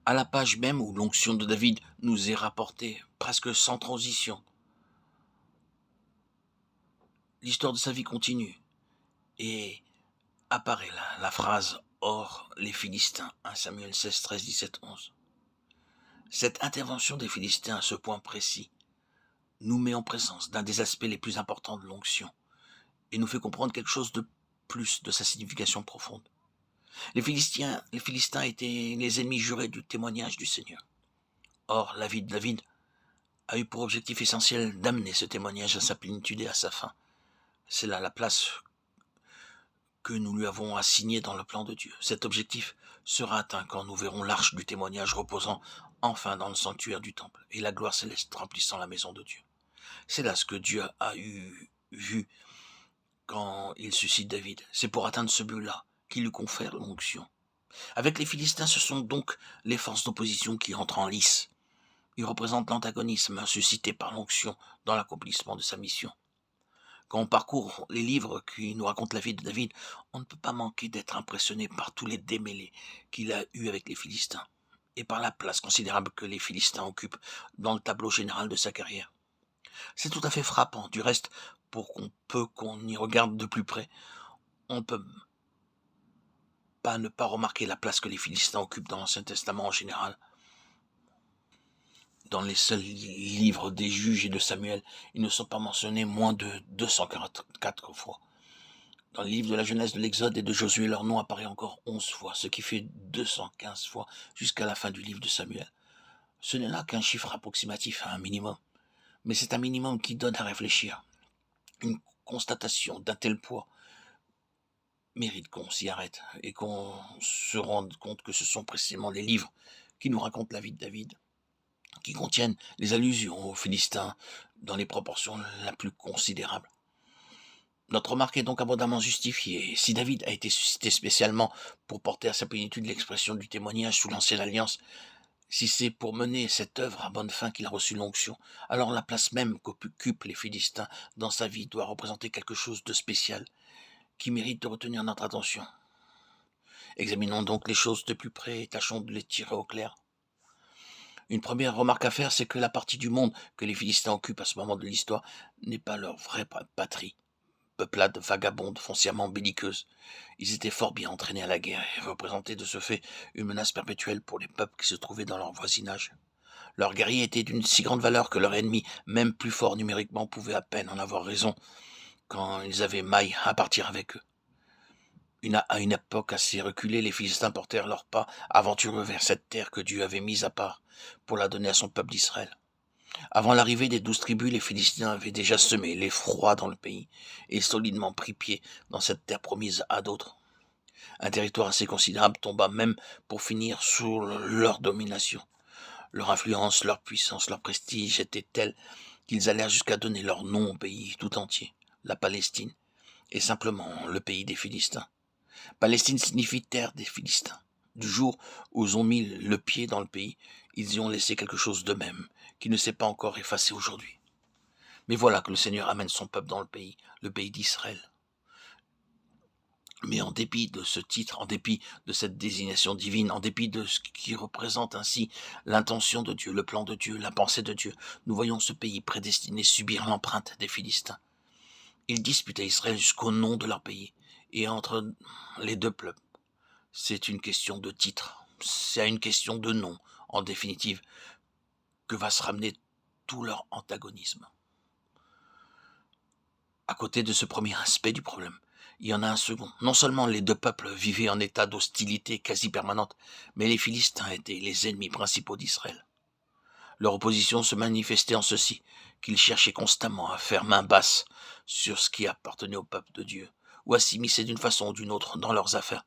à la page même où l'onction de David nous est rapportée, presque sans transition. L'histoire de sa vie continue et apparaît là la phrase « Or, les Philistins » 1 Samuel 16, 13, 17, 11. Cette intervention des Philistins à ce point précis nous met en présence d'un des aspects les plus importants de l'onction et nous fait comprendre quelque chose de plus de sa signification profonde. Les Philistins étaient les ennemis jurés du témoignage du Seigneur. Or, la vie de David a eu pour objectif essentiel d'amener ce témoignage à sa plénitude et à sa fin. C'est là la place que nous lui avons assignée dans le plan de Dieu. Cet objectif sera atteint quand nous verrons l'arche du témoignage reposant enfin dans le sanctuaire du temple et la gloire céleste remplissant la maison de Dieu. C'est là ce que Dieu a vu quand il suscite David. C'est pour atteindre ce but-là qu'il lui confère l'onction. Avec les Philistins, ce sont donc les forces d'opposition qui entrent en lice. Ils représentent l'antagonisme suscité par l'onction dans l'accomplissement de sa mission. Quand on parcourt les livres qui nous racontent la vie de David, on ne peut pas manquer d'être impressionné par tous les démêlés qu'il a eus avec les Philistins et par la place considérable que les Philistins occupent dans le tableau général de sa carrière. C'est tout à fait frappant. Du reste, pour qu'on y regarde de plus près, on ne peut pas ne pas remarquer la place que les Philistins occupent dans l'Ancien Testament en général. Dans les seuls livres des Juges et de Samuel, ils ne sont pas mentionnés moins de 244 fois. Dans le livre de la Genèse, de l'Exode et de Josué, leur nom apparaît encore 11 fois, ce qui fait 215 fois jusqu'à la fin du livre de Samuel. Ce n'est là qu'un chiffre approximatif, un minimum. Mais c'est un minimum qui donne à réfléchir. Une constatation d'un tel poids mérite qu'on s'y arrête et qu'on se rende compte que ce sont précisément les livres qui nous racontent la vie de David, qui contiennent les allusions aux Philistins dans les proportions la plus considérables. Notre remarque est donc abondamment justifiée. Si David a été suscité spécialement pour porter à sa plénitude l'expression du témoignage sous l'ancienne alliance, si c'est pour mener cette œuvre à bonne fin qu'il a reçu l'onction, alors la place même qu'occupent les Philistins dans sa vie doit représenter quelque chose de spécial qui mérite de retenir notre attention. Examinons donc les choses de plus près et tâchons de les tirer au clair. Une première remarque à faire, c'est que la partie du monde que les Philistins occupent à ce moment de l'histoire n'est pas leur vraie patrie. Peuplade vagabonde, foncièrement belliqueuse. Ils étaient fort bien entraînés à la guerre et représentaient de ce fait une menace perpétuelle pour les peuples qui se trouvaient dans leur voisinage. Leurs guerriers étaient d'une si grande valeur que leur ennemi, même plus fort numériquement, pouvait à peine en avoir raison quand ils avaient maille à partir avec eux. À une époque assez reculée, les Philistins portèrent leurs pas aventureux vers cette terre que Dieu avait mise à part pour la donner à son peuple d'Israël. Avant l'arrivée des 12 tribus, les Philistins avaient déjà semé l'effroi dans le pays et solidement pris pied dans cette terre promise à d'autres. Un territoire assez considérable tomba même pour finir sous leur domination. Leur influence, leur puissance, leur prestige étaient tels qu'ils allèrent jusqu'à donner leur nom au pays tout entier, la Palestine, et simplement le pays des Philistins. Palestine signifie terre des Philistins. Du jour où ils ont mis le pied dans le pays, ils y ont laissé quelque chose d'eux-mêmes, qui ne s'est pas encore effacé aujourd'hui. Mais voilà que le Seigneur amène son peuple dans le pays d'Israël. Mais en dépit de ce titre, en dépit de cette désignation divine, en dépit de ce qui représente ainsi l'intention de Dieu, le plan de Dieu, la pensée de Dieu, nous voyons ce pays prédestiné subir l'empreinte des Philistins. Ils disputent à Israël jusqu'au nom de leur pays, et entre les deux peuples, c'est une question de titre, c'est une question de nom, en définitive, que va se ramener tout leur antagonisme. À côté de ce premier aspect du problème, il y en a un second. Non seulement les deux peuples vivaient en état d'hostilité quasi permanente, mais les Philistins étaient les ennemis principaux d'Israël. Leur opposition se manifestait en ceci, qu'ils cherchaient constamment à faire main basse sur ce qui appartenait au peuple de Dieu, ou à s'immiscer d'une façon ou d'une autre dans leurs affaires.